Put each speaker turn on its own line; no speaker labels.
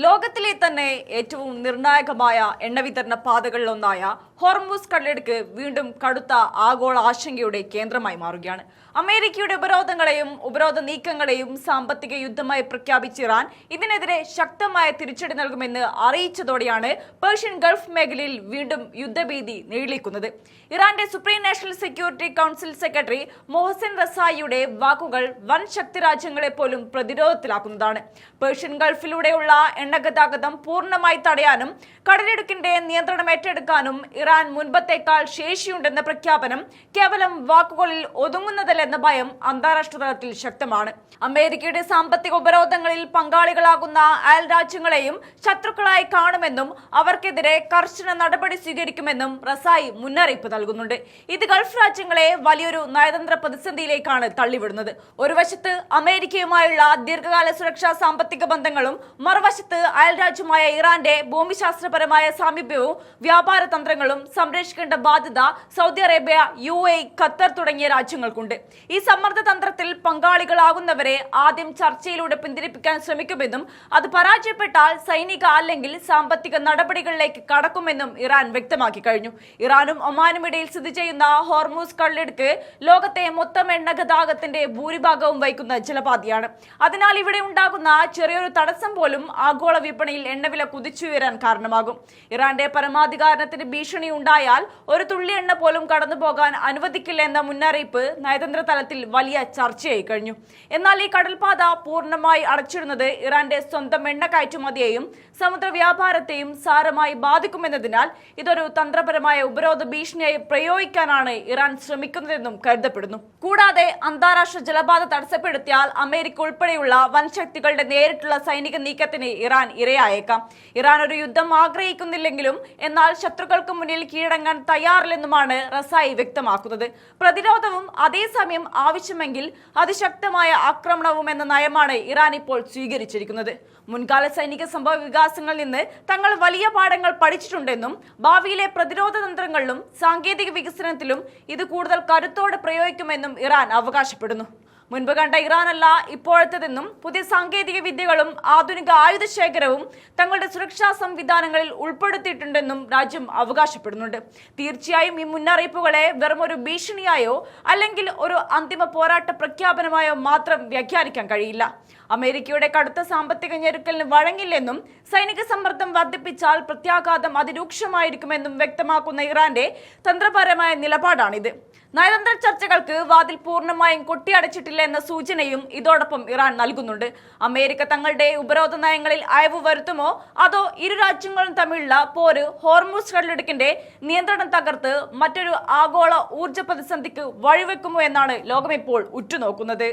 ലോകത്തിലെ തന്നെ ഏറ്റവും നിർണായകമായ എണ്ണ വിതരണ പാതകളിലൊന്നായ ഹോർമുസ് കടലിടുക്ക് വീണ്ടും കടുത്ത ആഗോള ആശങ്കയുടെ കേന്ദ്രമായി മാറുകയാണ്. അമേരിക്കയുടെ ഉപരോധ നീക്കങ്ങളെയും സാമ്പത്തിക യുദ്ധമായി പ്രഖ്യാപിച്ച ഇറാൻ ഇതിനെതിരെ ശക്തമായ തിരിച്ചടി നൽകുമെന്ന് അറിയിച്ചതോടെയാണ് പേർഷ്യൻ ഗൾഫ് മേഖലയിൽ വീണ്ടും യുദ്ധഭീതി നിഴലിക്കുന്നത്. ഇറാന്റെ supreme national security council secretary Mohsen റസായിയുടെ വാക്കുകൾ വൻ ശക്തി രാജ്യങ്ങളെ പോലും പ്രതിരോധത്തിലാക്കുന്നതാണ്. പേർഷ്യൻ ഗൾഫിലൂടെയുള്ള എണ്ണ ഗതാഗതം പൂർണ്ണമായി തടയാനും കടലിടുക്കിന്റെ നിയന്ത്രണം ഏറ്റെടുക്കാനും ഇറാൻ മുൻപത്തേക്കാൾ ശേഷിയുണ്ടെന്ന പ്രഖ്യാപനം കേവലം വാക്കുകളിൽ ഒതുങ്ങുന്നതല്ലെന്ന ഭയം അന്താരാഷ്ട്ര തലത്തിൽ ശക്തമാണ്. അമേരിക്കയുടെ സാമ്പത്തിക ഉപരോധങ്ങളിൽ പങ്കാളികളാകുന്ന അയൽ രാജ്യങ്ങളെയും ശത്രുക്കളായി കാണുമെന്നും അവർക്കെതിരെ കർശന നടപടി സ്വീകരിക്കുമെന്നും റസായി മുന്നറിയിപ്പ് നൽകുന്നുണ്ട്. ഇത് ഗൾഫ് രാജ്യങ്ങളെ വലിയൊരു നയതന്ത്ര പ്രതിസന്ധിയിലേക്കാണ് തള്ളിവിടുന്നത്. ഒരു വശത്ത് അമേരിക്കയുമായുള്ള ദീർഘകാല സുരക്ഷാ സാമ്പത്തിക ബന്ധങ്ങളും മറുവശത്ത് അയൽ രാജ്യമായ ഇറാന്റെ ഭൂമിശാസ്ത്രപരമായ സാമീപ്യവും വ്യാപാര തന്ത്രങ്ങളും സംരക്ഷിക്കേണ്ട ബാധ്യത സൗദി അറേബ്യ, UAE, ഖത്തർ തുടങ്ങിയ രാജ്യങ്ങൾക്കുണ്ട്. ഈ സമ്മർദ്ദ തന്ത്രത്തിൽ പങ്കാളികളാകുന്നവരെ ആദ്യം ചർച്ചയിലൂടെ പിന്തിരിപ്പിക്കാൻ ശ്രമിക്കുമെന്നും അത് പരാജയപ്പെട്ടാൽ സൈനിക അല്ലെങ്കിൽ സാമ്പത്തിക നടപടികളിലേക്ക് കടക്കുമെന്നും ഇറാൻ വ്യക്തമാക്കി കഴിഞ്ഞു. ഇറാനും ഒമാനും ഇടയിൽ സ്ഥിതി ചെയ്യുന്ന ഹോർമുസ് കടലിടുക്ക് ലോകത്തെ മൊത്തം എണ്ണ ഗതാഗതത്തിന്റെ ഭൂരിഭാഗവും വഹിക്കുന്ന ജലപാതയാണ്. അതിനാൽ ഇവിടെ ഉണ്ടാകുന്ന ചെറിയൊരു തടസ്സം പോലും ആഗോള വിപണിയിൽ എണ്ണവില കുതിച്ചുയരാൻ കാരണമാകും. ഇറാന്റെ പരമാധികാരത്തിന് ഭീഷണി ഉണ്ടായാൽ ഒരു തുള്ളി എണ്ണ പോലും കടന്നുപോകാൻ അനുവദിക്കില്ല എന്ന മുന്നറിയിപ്പ് നയതന്ത്ര തലത്തിൽ വലിയ ചർച്ചയായി കഴിഞ്ഞു. എന്നാൽ ഈ കടൽപാത പൂർണ്ണമായി അടച്ചിടുന്നത് ഇറാന്റെ സ്വന്തം എണ്ണ കയറ്റുമതിയെയും സമുദ്ര വ്യാപാരത്തെയും സാരമായി ബാധിക്കുമെന്നതിനാൽ ഇതൊരു തന്ത്രപരമായ ഉപരോധ ഭീഷണിയായി പ്രയോഗിക്കാനാണ് ഇറാൻ ശ്രമിക്കുന്നതെന്നും കരുതപ്പെടുന്നു. കൂടാതെ അന്താരാഷ്ട്ര ജലപാത തടസ്സപ്പെടുത്തിയാൽ അമേരിക്ക ഉൾപ്പെടെയുള്ള വൻശക്തികളുടെ നേരിട്ടുള്ള സൈനിക നീക്കത്തിന് ഇറാൻ ഇരയായേക്കാം. ഇറാൻ ഒരു യുദ്ധം ആഗ്രഹിക്കുന്നില്ലെങ്കിലും എന്നാൽ ശത്രുക്കൾക്ക് മുന്നിൽ കീഴടങ്ങാൻ തയ്യാറില്ലെന്നുമാണ് റസായി വ്യക്തമാക്കുന്നത്. പ്രതിരോധവും അതേസമയം ആവശ്യമെങ്കിൽ അതിശക്തമായ ആക്രമണവും എന്ന നയമാണ് ഇറാൻ ഇപ്പോൾ സ്വീകരിച്ചിരിക്കുന്നത്. മുൻകാല സൈനിക സംഭവ വികാസങ്ങളിൽ നിന്ന് തങ്ങൾ വലിയ പാഠങ്ങൾ പഠിച്ചിട്ടുണ്ടെന്നും ഭാവിയിലെ പ്രതിരോധ തന്ത്രങ്ങളിലും സാങ്കേതിക വികസനത്തിലും ഇത് കൂടുതൽ കരുത്തോടെ പ്രയോഗിക്കുമെന്നും ഇറാൻ അവകാശപ്പെടുന്നു. മുൻപ് കണ്ട ഇറാനല്ല ഇപ്പോഴത്തേതെന്നും പുതിയ സാങ്കേതിക വിദ്യകളും ആധുനിക ആയുധ ശേഖരവും തങ്ങളുടെ സുരക്ഷാ സംവിധാനങ്ങളിൽ ഉൾപ്പെടുത്തിയിട്ടുണ്ടെന്നും രാജ്യം അവകാശപ്പെടുന്നുണ്ട്. തീർച്ചയായും ഈ മുന്നറിയിപ്പുകളെ വെറും ഒരു ഭീഷണിയായോ അല്ലെങ്കിൽ ഒരു അന്തിമ പോരാട്ട പ്രഖ്യാപനമായോ മാത്രം വ്യാഖ്യാനിക്കാൻ കഴിയില്ല. അമേരിക്കയുടെ കടുത്ത സാമ്പത്തിക ഞെരുക്കലിന് വഴങ്ങില്ലെന്നും സൈനിക സമ്മർദ്ദം വർദ്ധിപ്പിച്ചാൽ പ്രത്യാഘാതം അതിരൂക്ഷമായിരിക്കുമെന്നും വ്യക്തമാക്കുന്ന ഇറാന്റെ തന്ത്രപരമായ നിലപാടാണിത്. നയതന്ത്ര ചർച്ചകൾക്ക് വാതിൽ പൂർണ്ണമായും കൊട്ടിയടച്ചിട്ടില്ല എന്ന സൂചനയും ഇതോടൊപ്പം ഇറാൻ നൽകുന്നുണ്ട്. അമേരിക്ക തങ്ങളുടെ ഉപരോധ നയങ്ങളിൽ അയവ് വരുത്തുമോ അതോ ഇരു രാജ്യങ്ങളും തമ്മിലുള്ള പോര് ഹോർമുസ് കടലിടുക്കിന്റെ നിയന്ത്രണം തകർത്ത് മറ്റൊരു ആഗോള ഊർജ്ജ പ്രതിസന്ധിക്ക് വഴിവെക്കുമോ എന്നാണ് ലോകം ഇപ്പോൾ ഉറ്റുനോക്കുന്നത്.